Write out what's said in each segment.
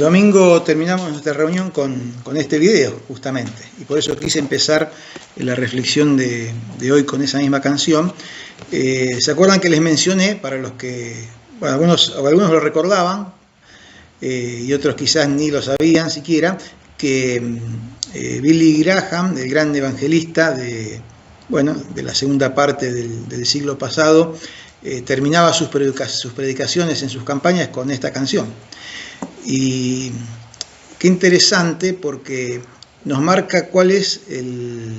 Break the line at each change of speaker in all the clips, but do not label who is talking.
domingo terminamos nuestra reunión con este video, justamente, y por eso quise empezar la reflexión de hoy con esa misma canción. ¿Se acuerdan que les mencioné, para los que, bueno, algunos lo recordaban, y otros quizás ni lo sabían siquiera, que Billy Graham, el gran evangelista de la segunda parte del siglo pasado, terminaba sus predicaciones en sus campañas con esta canción. Y qué interesante, porque nos marca cuál es él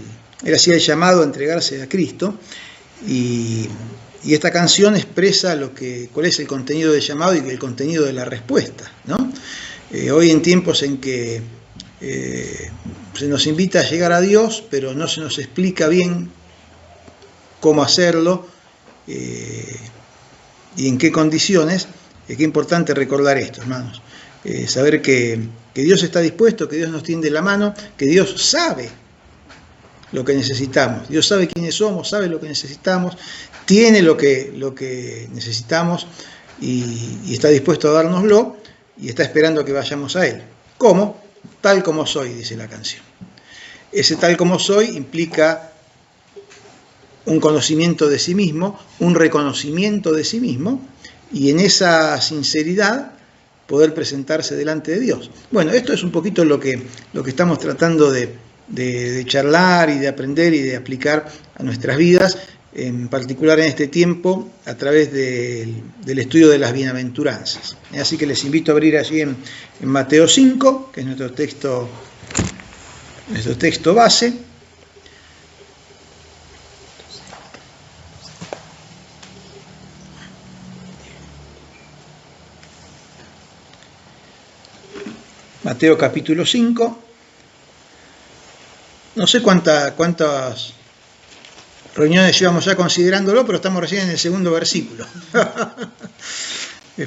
hacía el llamado a entregarse a Cristo, y esta canción expresa cuál es el contenido del llamado y el contenido de la respuesta, ¿no? Hoy, en tiempos en que se nos invita a llegar a Dios, pero no se nos explica bien cómo hacerlo y en qué condiciones, es importante recordar esto, hermanos. Saber que Dios está dispuesto, que Dios nos tiende la mano, que Dios sabe lo que necesitamos. Dios sabe quiénes somos, sabe lo que necesitamos, tiene lo que necesitamos y está dispuesto a dárnoslo, y está esperando que vayamos a Él. ¿Cómo? Tal como soy, dice la canción. Ese tal como soy implica un conocimiento de sí mismo, un reconocimiento de sí mismo, y en esa sinceridad poder presentarse delante de Dios. Bueno, esto es un poquito lo que estamos tratando de charlar y de aprender y de aplicar a nuestras vidas, en particular en este tiempo, a través del estudio de las bienaventuranzas. Así que les invito a abrir allí en Mateo 5, que es nuestro texto base. Mateo capítulo 5. No sé cuántas reuniones llevamos ya considerándolo, pero estamos recién en el segundo versículo.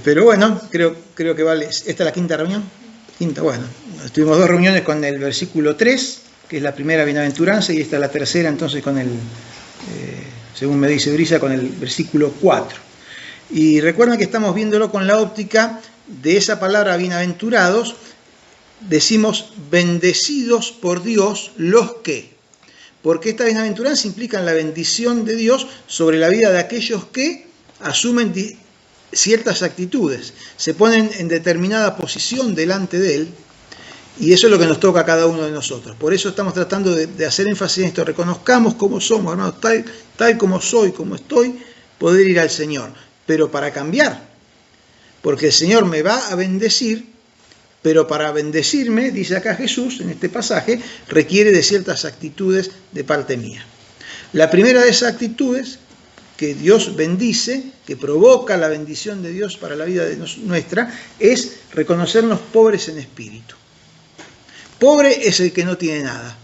Pero bueno, creo que vale. ¿Esta es la quinta reunión? Bueno. Tuvimos 2 reuniones con el versículo 3, que es la primera bienaventuranza, y esta es la tercera, entonces, con según me dice Brisa, con el versículo 4. Y recuerden que estamos viéndolo con la óptica de esa palabra bienaventurados. Decimos bendecidos por Dios los que, porque esta bienaventuranza implica la bendición de Dios sobre la vida de aquellos que asumen ciertas actitudes, se ponen en determinada posición delante de Él, y eso es lo que nos toca a cada uno de nosotros. Por eso estamos tratando de hacer énfasis en esto: reconozcamos cómo somos, hermanos, tal como soy, como estoy, poder ir al Señor, pero para cambiar, porque el Señor me va a bendecir. Pero para bendecirme, dice acá Jesús en este pasaje, requiere de ciertas actitudes de parte mía. La primera de esas actitudes que Dios bendice, que provoca la bendición de Dios para la vida nuestra, es reconocernos pobres en espíritu. Pobre es el que no tiene nada,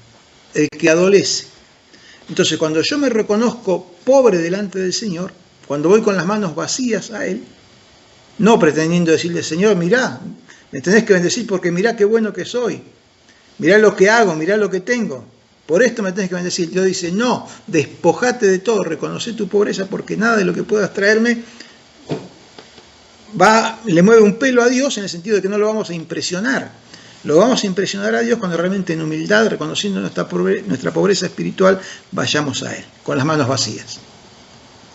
el que adolece. Entonces, cuando yo me reconozco pobre delante del Señor, cuando voy con las manos vacías a Él, no pretendiendo decirle: Señor, mirá, me tenés que bendecir porque mirá qué bueno que soy, mirá lo que hago, mirá lo que tengo, por esto me tenés que bendecir. Dios dice: no, despojate de todo, reconoce tu pobreza, porque nada de lo que puedas traerme le mueve un pelo a Dios, en el sentido de que no lo vamos a impresionar. Lo vamos a impresionar a Dios cuando realmente, en humildad, reconociendo nuestra pobreza espiritual, vayamos a Él, con las manos vacías.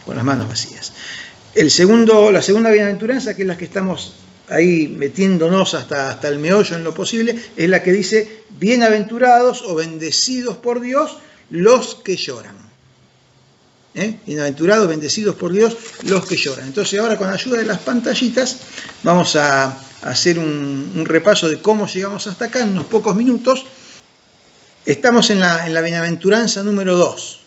Con las manos vacías. La segunda bienaventuranza, que es la que estamos ahí metiéndonos hasta el meollo en lo posible, es la que dice: bienaventurados o bendecidos por Dios los que lloran. Bienaventurados, bendecidos por Dios los que lloran. Entonces, ahora, con ayuda de las pantallitas, vamos a hacer un repaso de cómo llegamos hasta acá en unos pocos minutos. Estamos en la bienaventuranza número 2.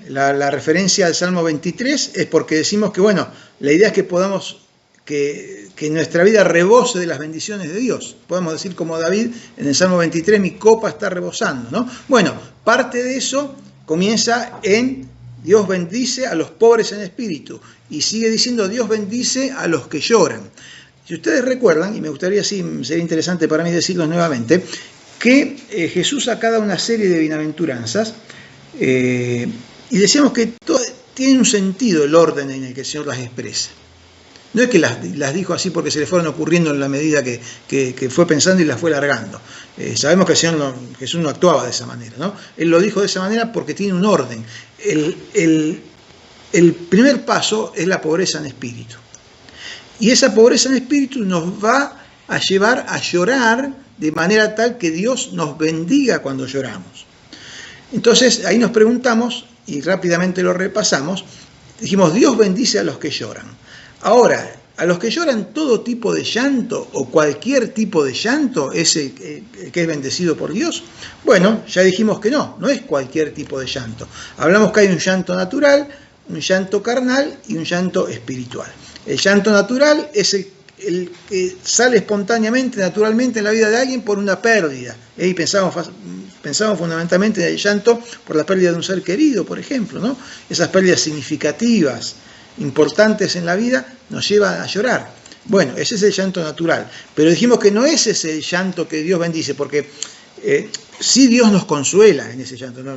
La referencia al Salmo 23 es porque decimos que, bueno, la idea es que podamos que nuestra vida rebose de las bendiciones de Dios. Podemos decir, como David en el Salmo 23: mi copa está rebosando, ¿no? Bueno, parte de eso comienza en: Dios bendice a los pobres en espíritu, y sigue diciendo: Dios bendice a los que lloran. Si ustedes recuerdan, y me gustaría, sí, sería interesante para mí decirlos nuevamente, que Jesús acá da una serie de bienaventuranzas, y decíamos que tiene un sentido el orden en el que el Señor las expresa. No es que las dijo así porque se le fueron ocurriendo en la medida que fue pensando y las fue largando. Sabemos que Jesús no actuaba de esa manera, ¿no? Él lo dijo de esa manera porque tiene un orden. El primer paso es la pobreza en espíritu. Y esa pobreza en espíritu nos va a llevar a llorar de manera tal que Dios nos bendiga cuando lloramos. Entonces ahí nos preguntamos, y rápidamente lo repasamos, dijimos, Dios bendice a los que lloran. Ahora, a los que lloran todo tipo de llanto o cualquier tipo de llanto, ese que es bendecido por Dios, bueno, ya dijimos que no es cualquier tipo de llanto. Hablamos que hay un llanto natural, un llanto carnal y un llanto espiritual. El llanto natural es el que sale espontáneamente, naturalmente en la vida de alguien por una pérdida. Y pensamos fundamentalmente en el llanto por la pérdida de un ser querido, por ejemplo, ¿no? Esas pérdidas significativas, importantes en la vida, nos llevan a llorar. Bueno, ese es el llanto natural. Pero dijimos que no es ese el llanto que Dios bendice, porque sí Dios nos consuela en ese llanto. ¿No?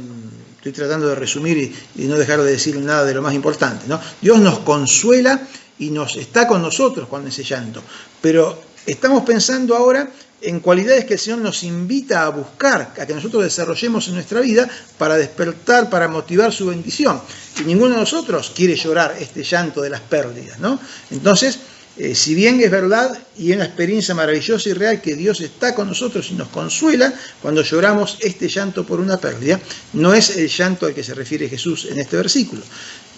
Estoy tratando de resumir y no dejar de decir nada de lo más importante, ¿no? Dios nos consuela y está con nosotros con ese llanto. Pero estamos pensando ahora en cualidades que el Señor nos invita a buscar, a que nosotros desarrollemos en nuestra vida para despertar, para motivar su bendición. Y ninguno de nosotros quiere llorar este llanto de las pérdidas, ¿no? Entonces, si bien es verdad y es una experiencia maravillosa y real que Dios está con nosotros y nos consuela cuando lloramos este llanto por una pérdida, no es el llanto al que se refiere Jesús en este versículo.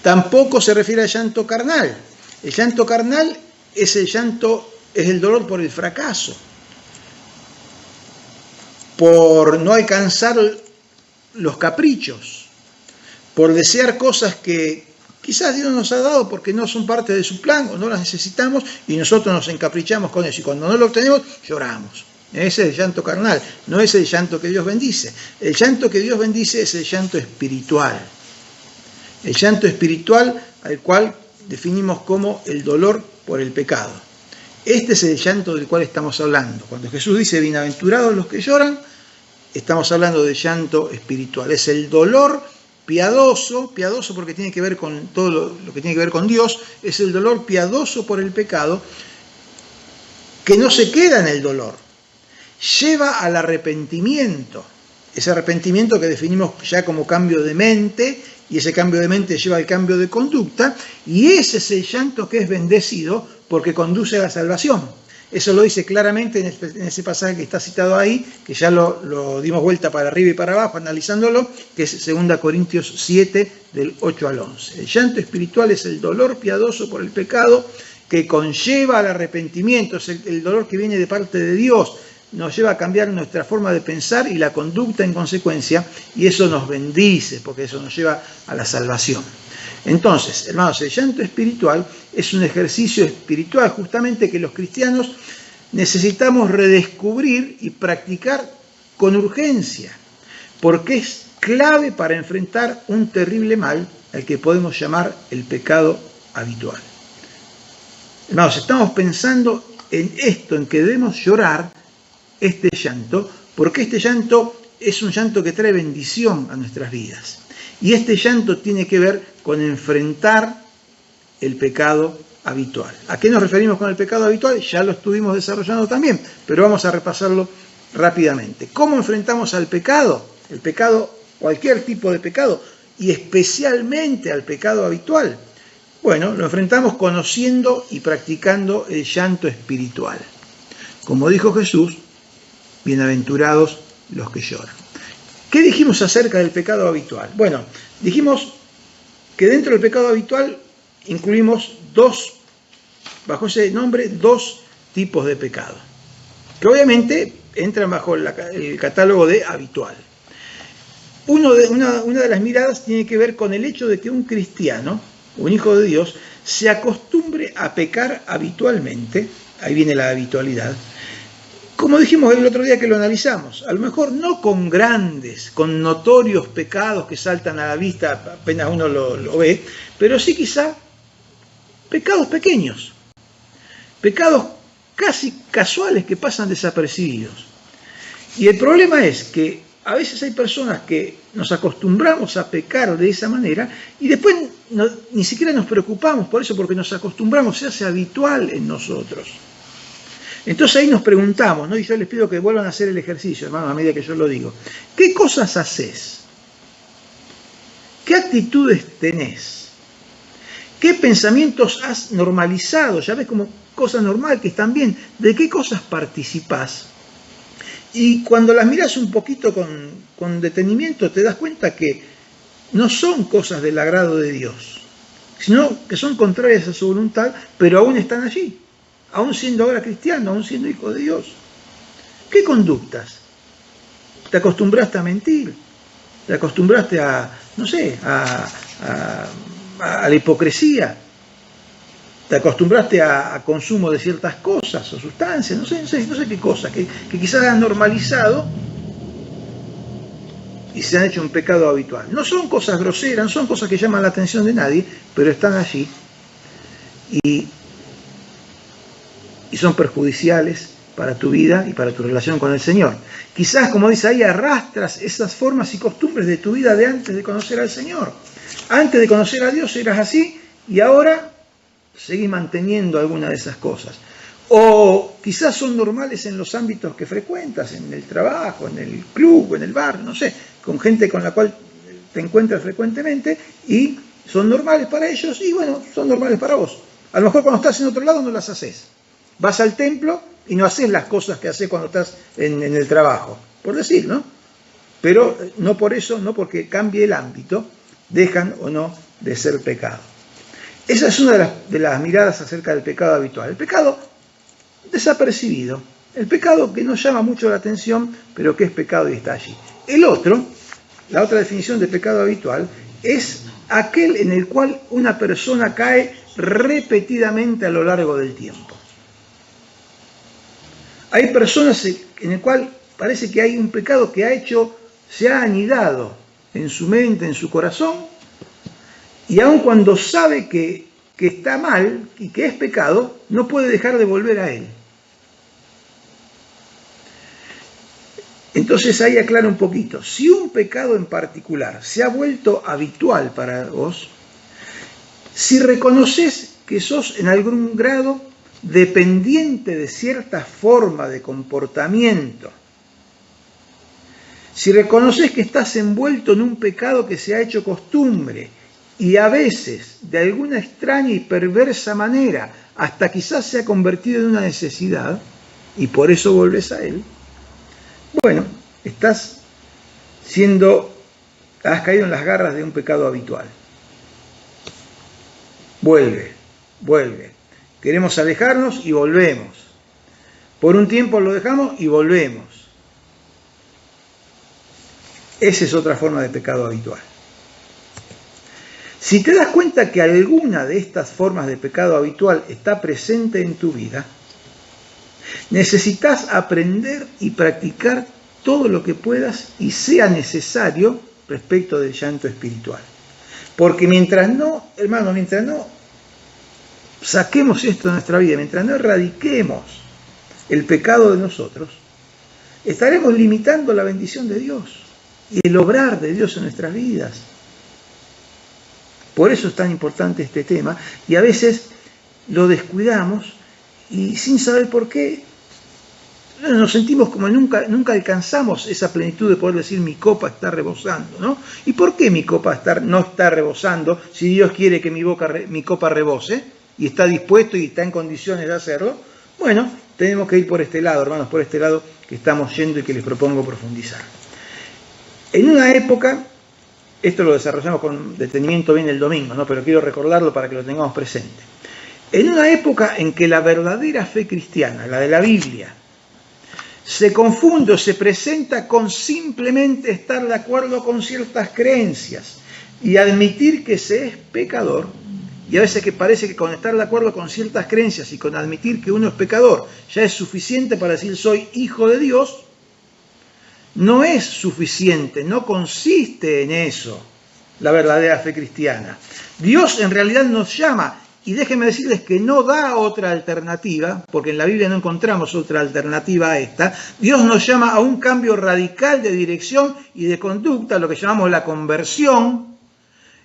Tampoco se refiere al llanto carnal. El llanto carnal es el dolor por el fracaso, por no alcanzar los caprichos, por desear cosas que quizás Dios nos ha dado porque no son parte de su plan o no las necesitamos y nosotros nos encaprichamos con eso. Y cuando no lo obtenemos, lloramos. Ese es el llanto carnal, no es el llanto que Dios bendice. El llanto que Dios bendice es el llanto espiritual. El llanto espiritual al cual definimos como el dolor por el pecado. Este es el llanto del cual estamos hablando. Cuando Jesús dice, bienaventurados los que lloran, estamos hablando de llanto espiritual. Es el dolor piadoso porque tiene que ver con todo lo que tiene que ver con Dios, es el dolor piadoso por el pecado, que no se queda en el dolor, lleva al arrepentimiento. Ese arrepentimiento que definimos ya como cambio de mente, y ese cambio de mente lleva al cambio de conducta, y ese es el llanto que es bendecido porque conduce a la salvación. Eso lo dice claramente en ese pasaje que está citado ahí, que ya lo dimos vuelta para arriba y para abajo analizándolo, que es 2 Corintios 7, del 8 al 11. El llanto espiritual es el dolor piadoso por el pecado que conlleva al arrepentimiento, es el dolor que viene de parte de Dios, nos lleva a cambiar nuestra forma de pensar y la conducta en consecuencia, y eso nos bendice, porque eso nos lleva a la salvación. Entonces, hermanos, el llanto espiritual es un ejercicio espiritual justamente que los cristianos necesitamos redescubrir y practicar con urgencia, porque es clave para enfrentar un terrible mal al que podemos llamar el pecado habitual. Hermanos, estamos pensando en esto, en que debemos llorar este llanto, porque este llanto es un llanto que trae bendición a nuestras vidas. Y este llanto tiene que ver con enfrentar el pecado habitual. ¿A qué nos referimos con el pecado habitual? Ya lo estuvimos desarrollando también, pero vamos a repasarlo rápidamente. ¿Cómo enfrentamos al pecado? El pecado, cualquier tipo de pecado, y especialmente al pecado habitual. Bueno, lo enfrentamos conociendo y practicando el llanto espiritual. Como dijo Jesús, bienaventurados los que lloran. ¿Qué dijimos acerca del pecado habitual? Bueno, dijimos que dentro del pecado habitual incluimos bajo ese nombre, dos tipos de pecado, que obviamente entran bajo el catálogo de habitual. Una de las miradas tiene que ver con el hecho de que un cristiano, un hijo de Dios, se acostumbre a pecar habitualmente, ahí viene la habitualidad, como dijimos el otro día que lo analizamos, a lo mejor no con grandes, con notorios pecados que saltan a la vista apenas uno lo ve, pero sí quizá pecados pequeños, pecados casi casuales que pasan desapercibidos. Y el problema es que a veces hay personas que nos acostumbramos a pecar de esa manera y después ni siquiera nos preocupamos por eso, porque nos acostumbramos, se hace habitual en nosotros. Entonces ahí nos preguntamos, ¿no? Y yo les pido que vuelvan a hacer el ejercicio, hermano, a medida que yo lo digo. ¿Qué cosas haces? ¿Qué actitudes tenés? ¿Qué pensamientos has normalizado? Ya ves como cosa normal que están bien. ¿De qué cosas participás? Y cuando las miras un poquito con detenimiento, te das cuenta que no son cosas del agrado de Dios, sino que son contrarias a su voluntad, pero aún están allí, aún siendo ahora cristiano, aún siendo hijo de Dios. ¿Qué conductas? ¿Te acostumbraste a mentir? ¿Te acostumbraste a, no sé, a la hipocresía? ¿Te acostumbraste a consumo de ciertas cosas o sustancias? No sé qué cosas, que quizás han normalizado y se han hecho un pecado habitual. No son cosas groseras, no son cosas que llaman la atención de nadie, pero están allí y son perjudiciales para tu vida y para tu relación con el Señor. Quizás, como dice ahí, arrastras esas formas y costumbres de tu vida de antes de conocer al Señor. Antes de conocer a Dios eras así y ahora seguís manteniendo alguna de esas cosas. O quizás son normales en los ámbitos que frecuentas, en el trabajo, en el club, en el bar, no sé, con gente con la cual te encuentras frecuentemente y son normales para ellos y bueno, son normales para vos. A lo mejor cuando estás en otro lado no las haces. Vas al templo y no haces las cosas que haces cuando estás en el trabajo, por decir, ¿no? Pero no por eso, no porque cambie el ámbito, dejan o no de ser pecado. Esa es una de las miradas acerca del pecado habitual. El pecado desapercibido, el pecado que no llama mucho la atención, pero que es pecado y está allí. La otra definición de pecado habitual, es aquel en el cual una persona cae repetidamente a lo largo del tiempo. Hay personas en el cual parece que hay un pecado que se ha anidado en su mente, en su corazón, y aun cuando sabe que está mal y que es pecado, no puede dejar de volver a él. Entonces ahí aclara un poquito. Si un pecado en particular se ha vuelto habitual para vos, si reconoces que sos en algún grado dependiente de cierta forma de comportamiento, si reconoces que estás envuelto en un pecado que se ha hecho costumbre y a veces de alguna extraña y perversa manera hasta quizás se ha convertido en una necesidad y por eso volves a él, bueno, has caído en las garras de un pecado habitual. Vuelve. Queremos alejarnos y volvemos. Por un tiempo lo dejamos y volvemos. Esa es otra forma de pecado habitual. Si te das cuenta que alguna de estas formas de pecado habitual está presente en tu vida, necesitas aprender y practicar todo lo que puedas y sea necesario respecto del llanto espiritual. Porque mientras no saquemos esto de nuestra vida, mientras no erradiquemos el pecado de nosotros, estaremos limitando la bendición de Dios y el obrar de Dios en nuestras vidas. Por eso es tan importante este tema y a veces lo descuidamos y sin saber por qué nos sentimos como nunca alcanzamos esa plenitud de poder decir mi copa está rebosando, ¿no? ¿Y por qué mi copa no está rebosando si Dios quiere que mi copa rebose y está dispuesto y está en condiciones de hacerlo? Bueno, tenemos que ir por este lado, hermanos, por este lado que estamos yendo y que les propongo profundizar. En una época, esto lo desarrollamos con detenimiento bien el domingo, ¿no? Pero quiero recordarlo para que lo tengamos presente. En una época en que la verdadera fe cristiana, la de la Biblia, se confunde o se presenta con simplemente estar de acuerdo con ciertas creencias y admitir que se es pecador, y a veces que parece que con estar de acuerdo con ciertas creencias y con admitir que uno es pecador ya es suficiente para decir soy hijo de Dios, no es suficiente, no consiste en eso la verdadera fe cristiana. Dios en realidad nos llama y déjenme decirles que no da otra alternativa, porque en la Biblia no encontramos otra alternativa a esta. Dios nos llama a un cambio radical de dirección y de conducta, lo que llamamos la conversión,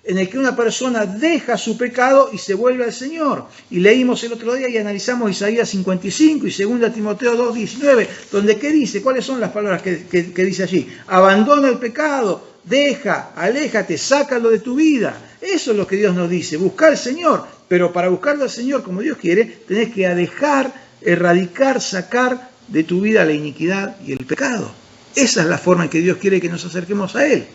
en el que una persona deja su pecado y se vuelve al Señor. Y leímos el otro día y analizamos Isaías 55 y 2 Timoteo 2:19, donde ¿qué dice? ¿Cuáles son las palabras que dice allí? Abandona el pecado, deja, aléjate, sácalo de tu vida. Eso es lo que Dios nos dice, buscar al Señor. Pero para buscarlo al Señor como Dios quiere, tenés que dejar, erradicar, sacar de tu vida la iniquidad y el pecado. Esa es la forma en que Dios quiere que nos acerquemos a Él.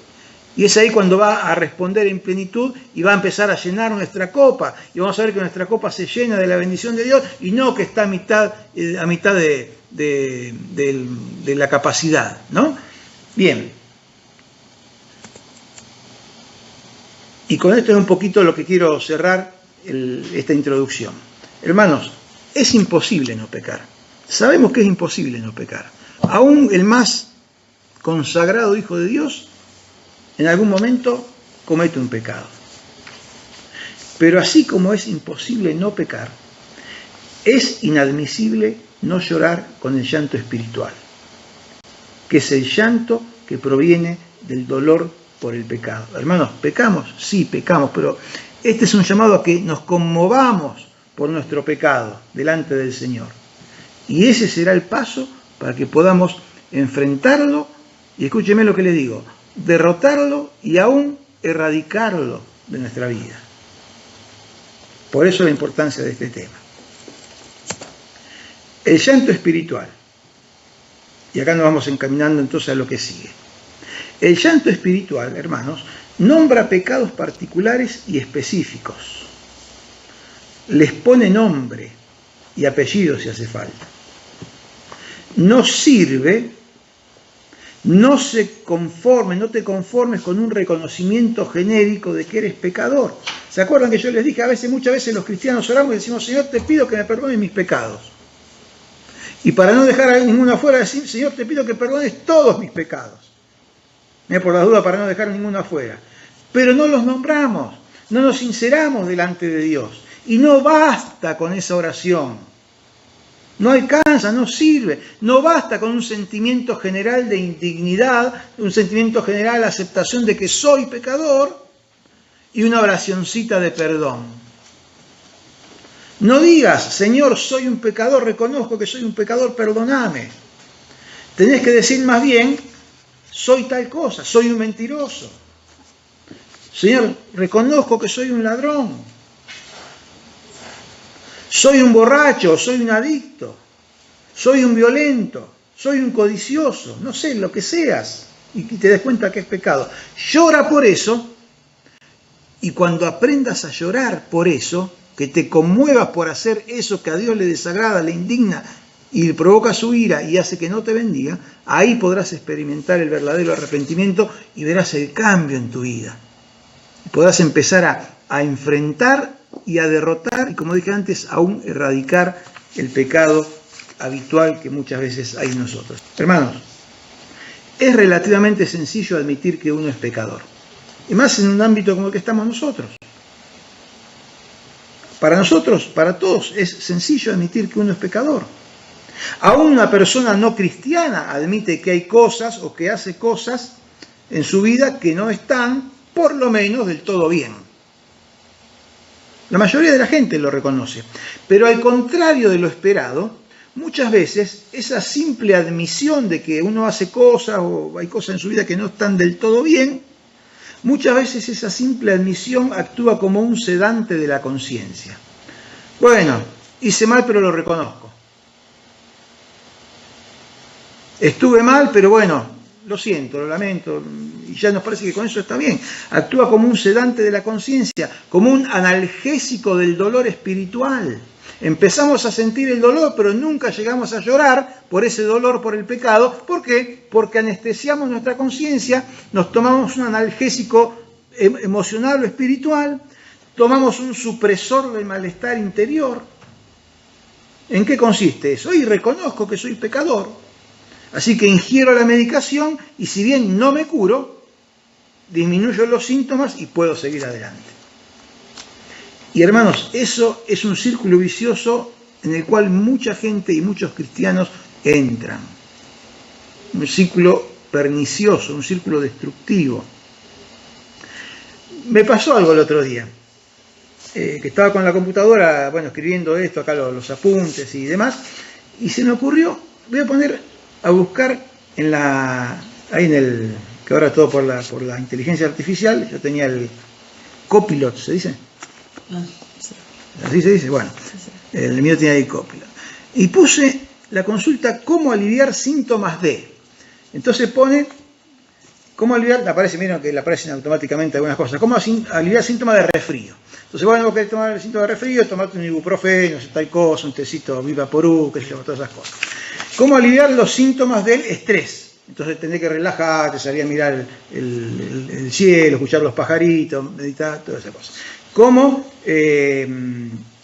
Y es ahí cuando va a responder en plenitud y va a empezar a llenar nuestra copa. Y vamos a ver que nuestra copa se llena de la bendición de Dios y no que está a mitad de la capacidad, ¿no? Bien. Y con esto es un poquito lo que quiero cerrar esta introducción. Hermanos, es imposible no pecar. Sabemos que es imposible no pecar. Aún el más consagrado Hijo de Dios en algún momento comete un pecado. Pero así como es imposible no pecar, es inadmisible no llorar con el llanto espiritual, que es el llanto que proviene del dolor por el pecado. Hermanos, ¿pecamos? Sí, pecamos, pero este es un llamado a que nos conmovamos por nuestro pecado delante del Señor. Y ese será el paso para que podamos enfrentarlo, y escúcheme lo que le digo, derrotarlo y aún erradicarlo de nuestra vida. Por eso la importancia de este tema. El llanto espiritual. Y acá nos vamos encaminando entonces a lo que sigue. El llanto espiritual, hermanos, nombra pecados particulares y específicos. Les pone nombre y apellido si hace falta. No sirve. No te conformes con un reconocimiento genérico de que eres pecador. ¿Se acuerdan que yo les dije muchas veces los cristianos oramos y decimos, Señor, te pido que me perdones mis pecados? Y para no dejar a ninguno afuera, decir, Señor, te pido que perdones todos mis pecados. Por la duda, para no dejar ninguno afuera. Pero no los nombramos, no nos sinceramos delante de Dios. Y no basta con esa oración. No alcanza, no sirve. No basta con un sentimiento general de indignidad, un sentimiento general de aceptación de que soy pecador y una oracioncita de perdón. No digas, Señor, soy un pecador, reconozco que soy un pecador, perdóname. Tenés que decir más bien, soy tal cosa, soy un mentiroso. Señor, reconozco que soy un ladrón. Soy un borracho, soy un adicto, soy un violento, soy un codicioso, no sé, lo que seas, y te des cuenta que es pecado. Llora por eso, y cuando aprendas a llorar por eso, que te conmuevas por hacer eso que a Dios le desagrada, le indigna, y le provoca su ira y hace que no te bendiga, ahí podrás experimentar el verdadero arrepentimiento y verás el cambio en tu vida. Y podrás empezar a enfrentar y a derrotar, y como dije antes, aún erradicar el pecado habitual que muchas veces hay en nosotros. Hermanos, es relativamente sencillo admitir que uno es pecador, y más en un ámbito como el que estamos nosotros. Para nosotros, para todos, es sencillo admitir que uno es pecador. Aún una persona no cristiana admite que hay cosas o que hace cosas en su vida que no están, por lo menos, del todo bien. La mayoría de la gente lo reconoce. Pero al contrario de lo esperado, muchas veces esa simple admisión de que uno hace cosas o hay cosas en su vida que no están del todo bien, muchas veces esa simple admisión actúa como un sedante de la conciencia. Bueno, hice mal pero lo reconozco. Estuve mal pero bueno, lo siento, lo lamento, y ya nos parece que con eso está bien. Actúa como un sedante de la conciencia, como un analgésico del dolor espiritual. Empezamos a sentir el dolor, pero nunca llegamos a llorar por ese dolor, por el pecado. ¿Por qué? Porque anestesiamos nuestra conciencia, nos tomamos un analgésico emocional o espiritual, tomamos un supresor del malestar interior. ¿En qué consiste eso? Y reconozco que soy pecador. Así que ingiero la medicación y si bien no me curo, disminuyo los síntomas y puedo seguir adelante. Y hermanos, eso es un círculo vicioso en el cual mucha gente y muchos cristianos entran. Un círculo pernicioso, un círculo destructivo. Me pasó algo el otro día, que estaba con la computadora, bueno, escribiendo esto, acá los apuntes y demás, y se me ocurrió, voy a poner a buscar ahí en el, que ahora todo por la inteligencia artificial, yo tenía el Copilot, ¿se dice? ¿Así se dice? Bueno, el mío tenía el Copilot. Y puse la consulta, ¿cómo aliviar síntomas de? Entonces pone, ¿cómo aliviar? Aparece, miren que le aparecen automáticamente algunas cosas. ¿Cómo aliviar síntomas de resfrío? Entonces, bueno, vos querés tomar el síntoma de resfrío, tomate un ibuprofeno, tal cosa, un tecito Vivaporú, qué sé yo, todas esas cosas. ¿Cómo aliviar los síntomas del estrés? Entonces tendré que relajarte, salir a mirar el cielo, escuchar los pajaritos, meditar, todas esas cosas. ¿Cómo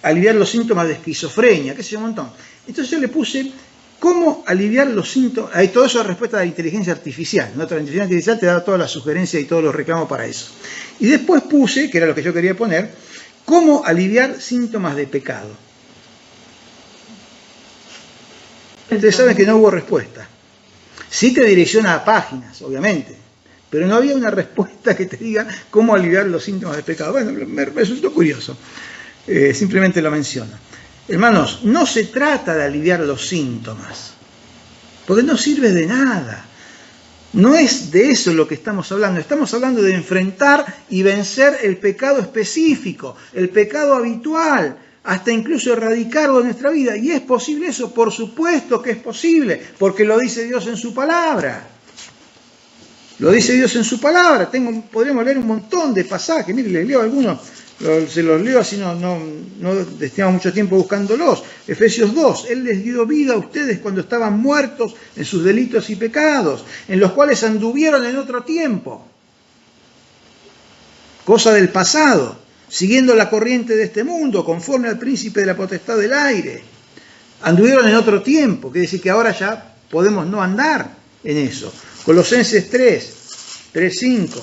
aliviar los síntomas de esquizofrenia? ¿Qué sé yo, un montón? Entonces yo le puse, ¿cómo aliviar los síntomas? Hay todo eso respuesta a la inteligencia artificial, ¿no? La inteligencia artificial te da todas las sugerencias y todos los reclamos para eso. Y después puse, que era lo que yo quería poner, ¿cómo aliviar síntomas de pecado? Ustedes saben que no hubo respuesta. Sí te direcciona a páginas, obviamente, pero no había una respuesta que te diga cómo aliviar los síntomas de pecado. Bueno, me resultó curioso. Simplemente lo menciono. Hermanos, no se trata de aliviar los síntomas, porque no sirve de nada. No es de eso lo que estamos hablando. Estamos hablando de enfrentar y vencer el pecado específico, el pecado habitual, hasta incluso erradicarlo de nuestra vida. ¿Y es posible eso? Por supuesto que es posible, porque lo dice Dios en su palabra. Lo dice Dios en su palabra. Podríamos leer un montón de pasajes. Miren, les leo algunos. Se los leo así, no destinamos mucho tiempo buscándolos. Efesios 2, Él les dio vida a ustedes cuando estaban muertos en sus delitos y pecados, en los cuales anduvieron en otro tiempo, cosa del pasado, siguiendo la corriente de este mundo, conforme al príncipe de la potestad del aire. Anduvieron en otro tiempo, quiere decir que ahora ya podemos no andar en eso. Colosenses 3:5.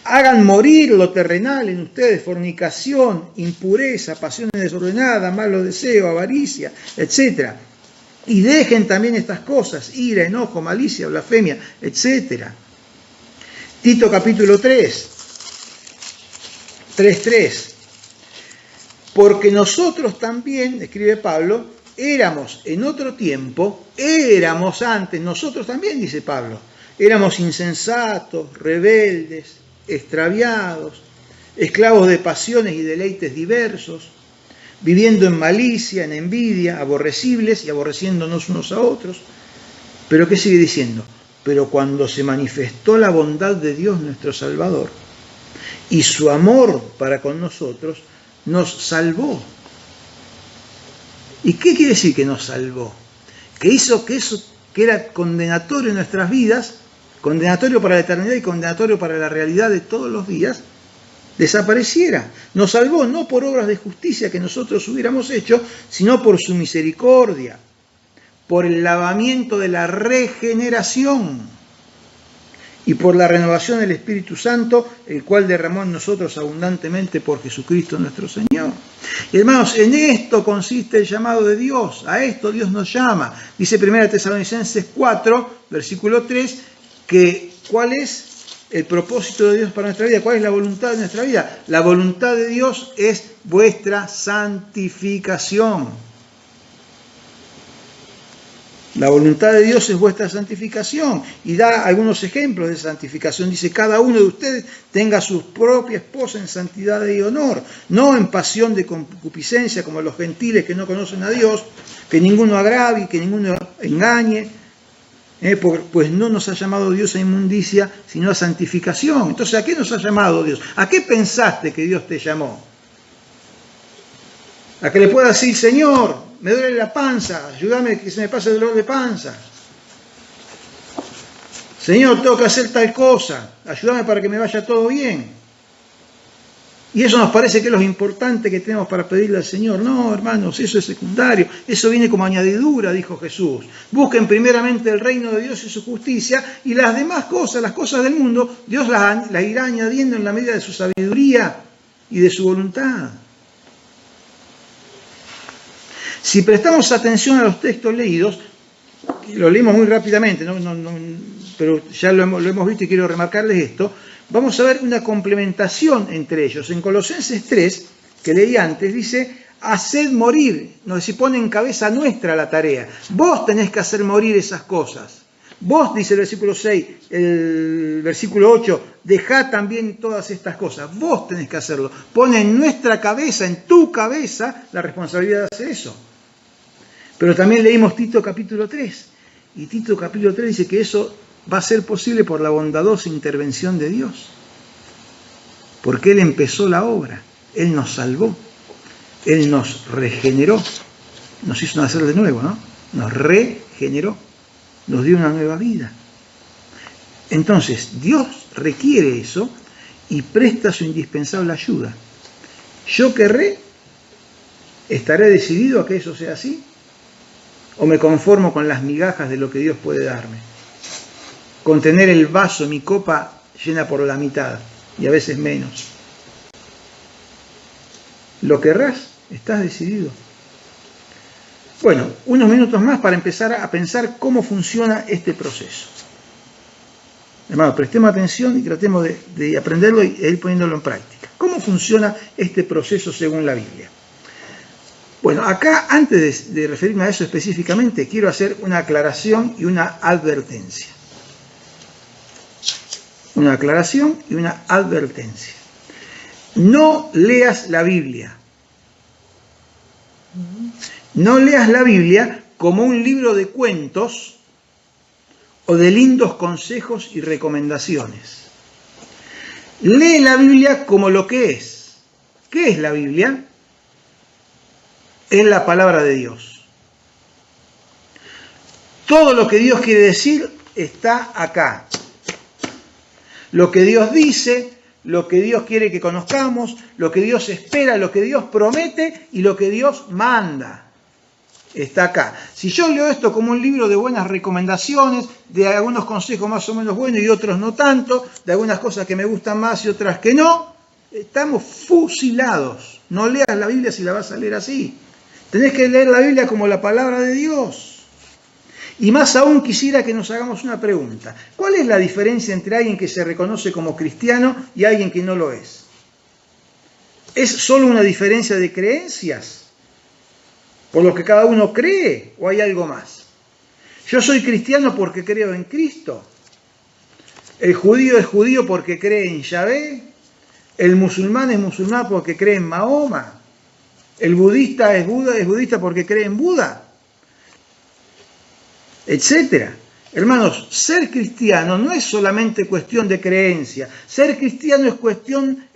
Hagan morir lo terrenal en ustedes, fornicación, impureza, pasiones desordenadas, malos deseos, avaricia, etc. Y dejen también estas cosas, ira, enojo, malicia, blasfemia, etc. Tito capítulo 3:3. Porque nosotros también, escribe Pablo, éramos en otro tiempo, éramos antes, nosotros también, dice Pablo, éramos insensatos, rebeldes, extraviados, esclavos de pasiones y deleites diversos, viviendo en malicia, en envidia, aborrecibles y aborreciéndonos unos a otros. Pero ¿qué sigue diciendo? Pero cuando se manifestó la bondad de Dios nuestro Salvador y su amor para con nosotros, nos salvó. ¿Y qué quiere decir que nos salvó? Que hizo que eso que era condenatorio en nuestras vidas, condenatorio para la eternidad y condenatorio para la realidad de todos los días, desapareciera. Nos salvó no por obras de justicia que nosotros hubiéramos hecho, sino por su misericordia, por el lavamiento de la regeneración y por la renovación del Espíritu Santo, el cual derramó en nosotros abundantemente por Jesucristo nuestro Señor. Y hermanos, en esto consiste el llamado de Dios, a esto Dios nos llama. Dice 1 Tesalonicenses 4, versículo 3, que ¿cuál es el propósito de Dios para nuestra vida? ¿Cuál es la voluntad de nuestra vida? La voluntad de Dios es vuestra santificación. La voluntad de Dios es vuestra santificación. Y da algunos ejemplos de santificación. Dice, cada uno de ustedes tenga su propia esposa en santidad y honor, no en pasión de concupiscencia como los gentiles que no conocen a Dios, que ninguno agravie, que ninguno engañe, pues no nos ha llamado Dios a inmundicia, sino a santificación. Entonces, ¿a qué nos ha llamado Dios? ¿A qué pensaste que Dios te llamó? A que le puedas decir, Señor, me duele la panza, ayúdame que se me pase el dolor de panza. Señor, tengo que hacer tal cosa, ayúdame para que me vaya todo bien. Y eso nos parece que es lo importante que tenemos para pedirle al Señor. No, hermanos, eso es secundario. Eso viene como añadidura, dijo Jesús. Busquen primeramente el reino de Dios y su justicia, y las demás cosas, las cosas del mundo, Dios las irá añadiendo en la medida de su sabiduría. y de su voluntad. Si prestamos atención a los textos leídos, lo leímos muy rápidamente, pero ya lo hemos visto y quiero remarcarles esto, vamos a ver una complementación entre ellos. En Colosenses 3, que leí antes, dice, haced morir, se pone en cabeza nuestra la tarea. Vos tenés que hacer morir esas cosas. Vos, dice el versículo 6, el versículo 8, dejad también todas estas cosas. Vos tenés que hacerlo. Pone en nuestra cabeza, en tu cabeza, la responsabilidad de hacer eso. Pero también leímos Tito capítulo 3. Y Tito capítulo 3 dice que eso va a ser posible por la bondadosa intervención de Dios. Porque Él empezó la obra. Él nos salvó. Él nos regeneró. Nos hizo nacer de nuevo, ¿no? Nos regeneró. Nos dio una nueva vida. Entonces, Dios requiere eso y presta su indispensable ayuda. Yo estaré decidido a que eso sea así, o me conformo con las migajas de lo que Dios puede darme. Con tener el vaso, mi copa, llena por la mitad, y a veces menos. ¿Lo querrás? ¿Estás decidido? Bueno, unos minutos más para empezar a pensar cómo funciona este proceso. Hermanos, prestemos atención y tratemos de aprenderlo e ir poniéndolo en práctica. ¿Cómo funciona este proceso según la Biblia? Bueno, acá, antes de referirme a eso específicamente, quiero hacer una aclaración y una advertencia. Una aclaración y una advertencia. No leas la Biblia. No leas la Biblia como un libro de cuentos o de lindos consejos y recomendaciones. Lee la Biblia como lo que es. ¿Qué es la Biblia? Es la palabra de Dios. Todo lo que Dios quiere decir está acá. Lo que Dios dice, lo que Dios quiere que conozcamos, lo que Dios espera, lo que Dios promete y lo que Dios manda. Está acá. Si yo leo esto como un libro de buenas recomendaciones, de algunos consejos más o menos buenos y otros no tanto, de algunas cosas que me gustan más y otras que no, estamos fusilados. No leas la Biblia si la vas a leer así. Tenés que leer la Biblia como la palabra de Dios. Y más aún quisiera que nos hagamos una pregunta. ¿Cuál es la diferencia entre alguien que se reconoce como cristiano y alguien que no lo es? ¿Es solo una diferencia de creencias? ¿Por lo que cada uno cree? ¿O hay algo más? Yo soy cristiano porque creo en Cristo. El judío es judío porque cree en Yahvé. El musulmán es musulmán porque cree en Mahoma. El budista es budista porque cree en Buda. Etcétera. Hermanos, ser cristiano no es solamente cuestión de creencia. Ser cristiano es cuestión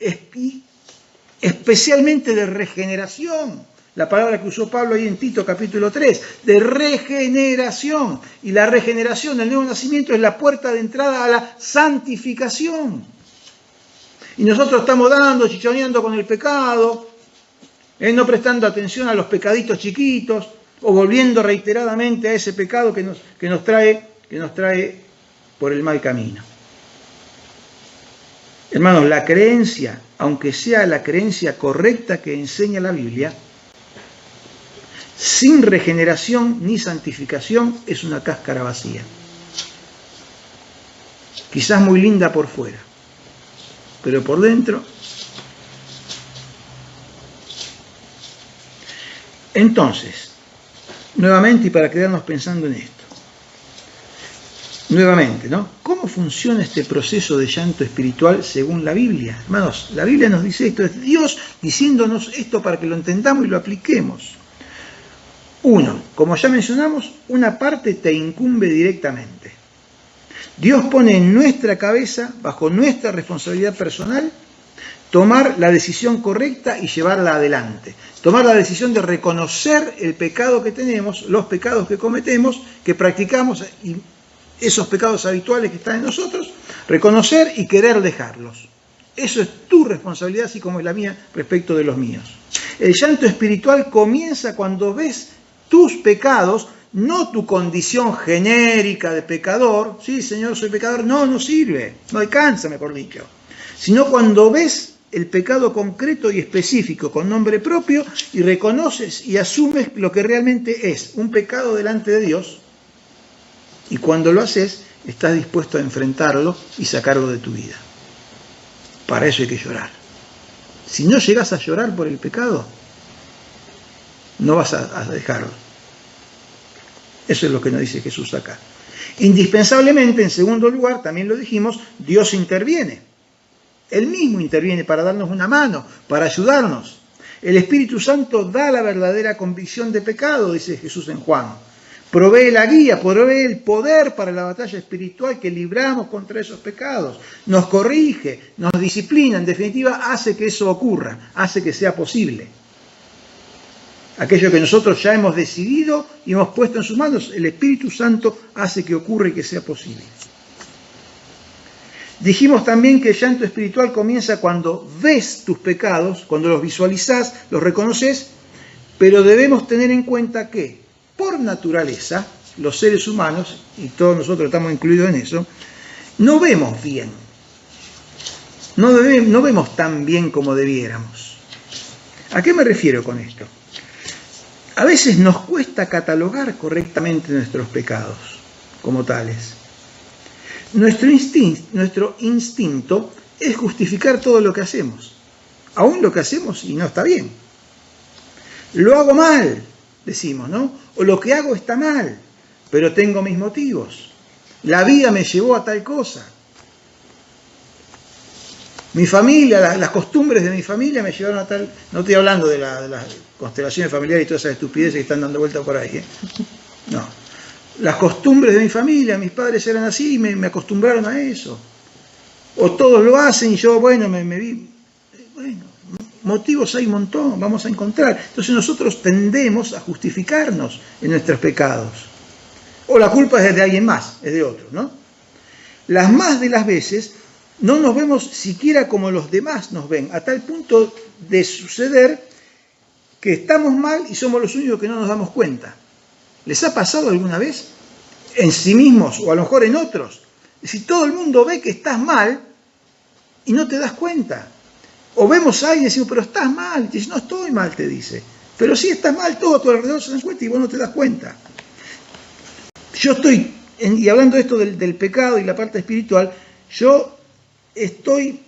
especialmente de regeneración. La palabra que usó Pablo ahí en Tito capítulo 3, de regeneración. Y la regeneración, el nuevo nacimiento, es la puerta de entrada a la santificación. Y nosotros estamos chichoneando con el pecado, no prestando atención a los pecaditos chiquitos, o volviendo reiteradamente a ese pecado que nos trae por el mal camino. Hermanos, la creencia, aunque sea la creencia correcta que enseña la Biblia, sin regeneración ni santificación es una cáscara vacía. Quizás muy linda por fuera, pero por dentro. Entonces, nuevamente, y para quedarnos pensando en esto, nuevamente, ¿no? ¿Cómo funciona este proceso de llanto espiritual según la Biblia? Hermanos, la Biblia nos dice esto, es Dios diciéndonos esto para que lo entendamos y lo apliquemos. Uno, como ya mencionamos, una parte te incumbe directamente. Dios pone en nuestra cabeza, bajo nuestra responsabilidad personal, tomar la decisión correcta y llevarla adelante. Tomar la decisión de reconocer el pecado que tenemos, los pecados que cometemos, que practicamos, y esos pecados habituales que están en nosotros, reconocer y querer dejarlos. Eso es tu responsabilidad, así como es la mía respecto de los míos. El llanto espiritual comienza cuando ves tus pecados, no tu condición genérica de pecador. Sí, Señor, soy pecador. No sirve, no alcanza, mejor dicho. Sino cuando ves el pecado concreto y específico con nombre propio y reconoces y asumes lo que realmente es un pecado delante de Dios, y cuando lo haces estás dispuesto a enfrentarlo y sacarlo de tu vida. Para eso hay que llorar. Si no llegas a llorar por el pecado, no vas a dejarlo. Eso es lo que nos dice Jesús acá. Indispensablemente, en segundo lugar, también lo dijimos, Dios interviene. Él mismo interviene para darnos una mano, para ayudarnos. El Espíritu Santo da la verdadera convicción de pecado, dice Jesús en Juan. Provee la guía, provee el poder para la batalla espiritual que libramos contra esos pecados. Nos corrige, nos disciplina, en definitiva hace que eso ocurra, hace que sea posible. Aquello que nosotros ya hemos decidido y hemos puesto en sus manos, el Espíritu Santo hace que ocurra y que sea posible. Dijimos también que el llanto espiritual comienza cuando ves tus pecados, cuando los visualizás, los reconoces, pero debemos tener en cuenta que, por naturaleza, los seres humanos, y todos nosotros estamos incluidos en eso, no vemos bien. No vemos tan bien como debiéramos. ¿A qué me refiero con esto? A veces nos cuesta catalogar correctamente nuestros pecados como tales. Nuestro instinto es justificar todo lo que hacemos, aún lo que hacemos y no está bien. Lo hago mal, decimos, ¿no? O lo que hago está mal, pero tengo mis motivos. La vida me llevó a tal cosa. Mi familia, las costumbres de mi familia me llevaron a tal... No estoy hablando de las constelaciones familiares y todas esas estupideces que están dando vuelta por ahí, ¿eh? No. Las costumbres de mi familia, mis padres eran así y me acostumbraron a eso. O todos lo hacen y yo, bueno, me vi... Bueno, motivos hay un montón, vamos a encontrar. Entonces nosotros tendemos a justificarnos en nuestros pecados. O la culpa es de alguien más, es de otro, ¿no? Las más de las veces no nos vemos siquiera como los demás nos ven, a tal punto de suceder que estamos mal y somos los únicos que no nos damos cuenta. ¿Les ha pasado alguna vez? En sí mismos o a lo mejor en otros. Si todo el mundo ve que estás mal y no te das cuenta. O vemos a alguien y decimos, pero estás mal. Y te dice, no estoy mal, te dice. Pero sí estás mal, todo a tu alrededor se da cuenta y vos no te das cuenta. Yo estoy, y hablando de esto del pecado y la parte espiritual, yo estoy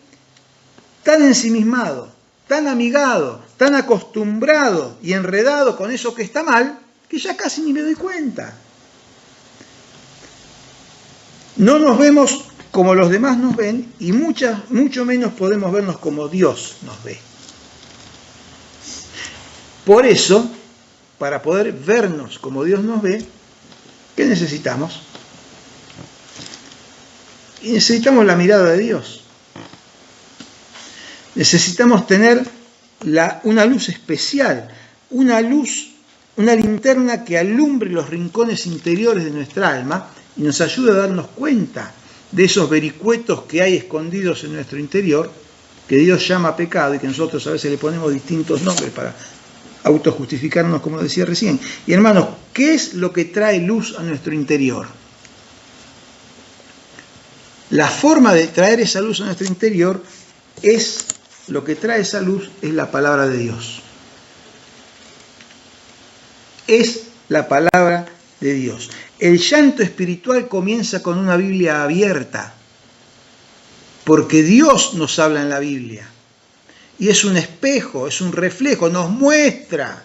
tan ensimismado, tan amigado, tan acostumbrado y enredado con eso que está mal, que ya casi ni me doy cuenta. No nos vemos como los demás nos ven y mucho menos podemos vernos como Dios nos ve. Por eso, para poder vernos como Dios nos ve, ¿qué necesitamos? Y necesitamos la mirada de Dios. Necesitamos tener una luz especial, una linterna que alumbre los rincones interiores de nuestra alma y nos ayude a darnos cuenta de esos vericuetos que hay escondidos en nuestro interior, que Dios llama pecado y que nosotros a veces le ponemos distintos nombres para autojustificarnos, como decía recién. Y hermanos, ¿qué es lo que trae luz a nuestro interior? La forma de traer esa luz a nuestro interior es, lo que trae esa luz es la palabra de Dios. Es la palabra de Dios. El llanto espiritual comienza con una Biblia abierta, porque Dios nos habla en la Biblia. Y es un espejo, es un reflejo, nos muestra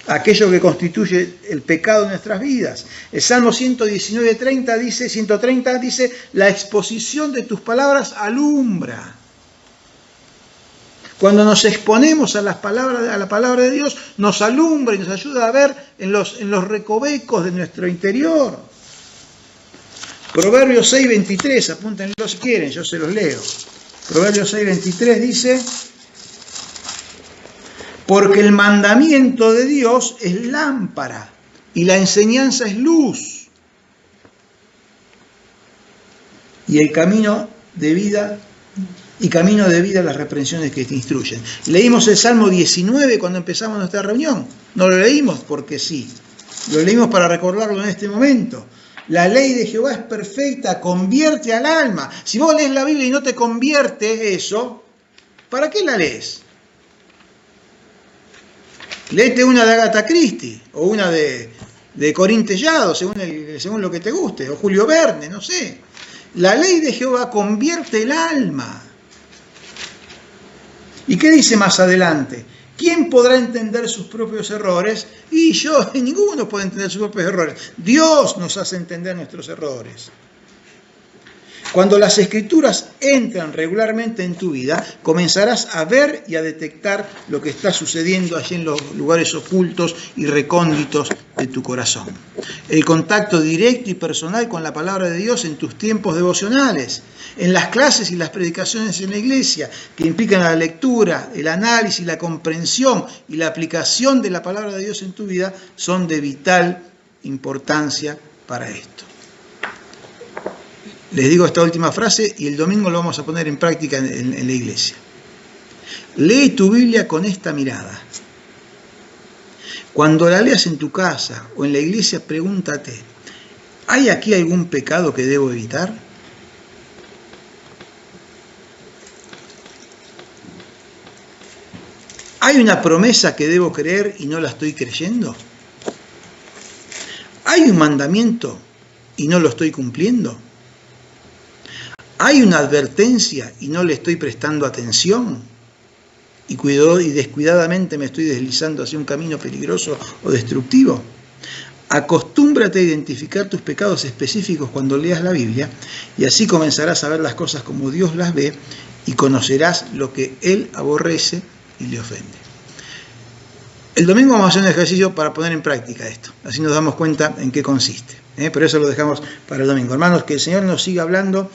aquello que constituye el pecado de nuestras vidas. El Salmo 119:130 dice, la exposición de tus palabras alumbra. Cuando nos exponemos a la palabra de Dios, nos alumbra y nos ayuda a ver en los recovecos de nuestro interior. Proverbios 6:23, apúntenlo si quieren, yo se los leo. Proverbios 6:23 dice, porque el mandamiento de Dios es lámpara y la enseñanza es luz. Y el camino de vida las reprensiones que te instruyen. Leímos el Salmo 19 cuando empezamos nuestra reunión. No lo leímos porque sí. Lo leímos para recordarlo en este momento. La ley de Jehová es perfecta, convierte al alma. Si vos lees la Biblia y no te convierte eso, ¿para qué la lees? Léete una de Agatha Christie, o una de Corín Tellado, según lo que te guste, o Julio Verne, no sé. La ley de Jehová convierte el alma. ¿Y qué dice más adelante? ¿Quién podrá entender sus propios errores? Y ninguno puede entender sus propios errores. Dios nos hace entender nuestros errores. Cuando las Escrituras entran regularmente en tu vida, comenzarás a ver y a detectar lo que está sucediendo allí en los lugares ocultos y recónditos de tu corazón. El contacto directo y personal con la palabra de Dios en tus tiempos devocionales, en las clases y las predicaciones en la iglesia, que implican la lectura, el análisis, la comprensión y la aplicación de la palabra de Dios en tu vida, son de vital importancia para esto. Les digo esta última frase y el domingo lo vamos a poner en práctica en la iglesia. Lee tu Biblia con esta mirada. Cuando la leas en tu casa o en la iglesia, pregúntate, ¿hay aquí algún pecado que debo evitar? ¿Hay una promesa que debo creer y no la estoy creyendo? ¿Hay un mandamiento y no lo estoy cumpliendo? ¿Hay una advertencia y no le estoy prestando atención? Y descuidadamente me estoy deslizando hacia un camino peligroso o destructivo. Acostúmbrate a identificar tus pecados específicos cuando leas la Biblia y así comenzarás a ver las cosas como Dios las ve y conocerás lo que Él aborrece y le ofende. El domingo vamos a hacer un ejercicio para poner en práctica esto, así nos damos cuenta en qué consiste. Pero eso lo dejamos para el domingo. Hermanos, que el Señor nos siga hablando.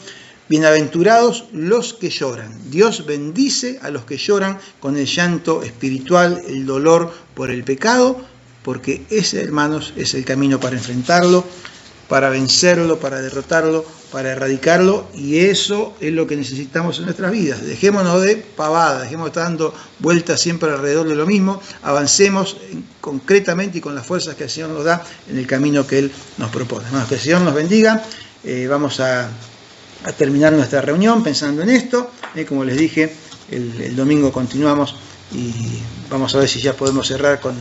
Bienaventurados los que lloran. Dios bendice a los que lloran con el llanto espiritual, el dolor por el pecado, porque ese, hermanos, es el camino para enfrentarlo, para vencerlo, para derrotarlo, para erradicarlo, y eso es lo que necesitamos en nuestras vidas. Dejémonos de pavada, dejemos de estar dando vueltas siempre alrededor de lo mismo, avancemos concretamente y con las fuerzas que el Señor nos da en el camino que Él nos propone. Hermanos, que el Señor nos bendiga. Vamos a terminar nuestra reunión pensando en esto. Como les dije, el domingo continuamos y vamos a ver si ya podemos cerrar con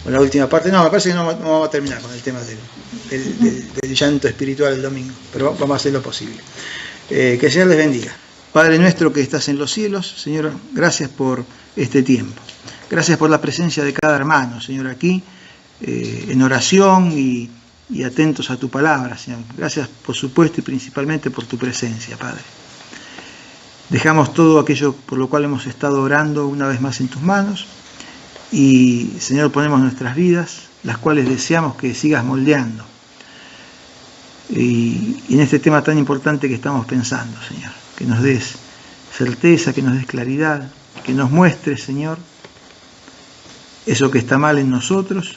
la última parte. No, me parece que no vamos a terminar con el tema del llanto espiritual el domingo, pero vamos a hacer lo posible. Que el Señor les bendiga. Padre nuestro que estás en los cielos, Señor, gracias por este tiempo. Gracias por la presencia de cada hermano, Señor, aquí en oración y atentos a tu palabra, Señor. Gracias, por supuesto, y principalmente por tu presencia, Padre. Dejamos todo aquello por lo cual hemos estado orando una vez más en tus manos y, Señor, ponemos nuestras vidas, las cuales deseamos que sigas moldeando. Y en este tema tan importante que estamos pensando, Señor, que nos des certeza, que nos des claridad, que nos muestres, Señor, eso que está mal en nosotros,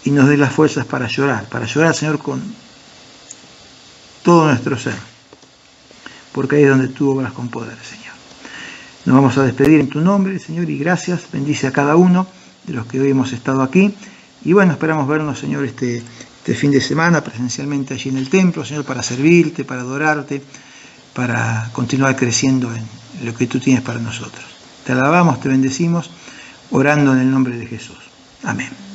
y nos dé las fuerzas para llorar, Señor, con todo nuestro ser, porque ahí es donde tú obras con poder, Señor. Nos vamos a despedir en tu nombre, Señor, y gracias, bendice a cada uno de los que hoy hemos estado aquí, y bueno, esperamos vernos, Señor, este fin de semana presencialmente allí en el templo, Señor, para servirte, para adorarte, para continuar creciendo en lo que tú tienes para nosotros. Te alabamos, te bendecimos, orando en el nombre de Jesús. Amén.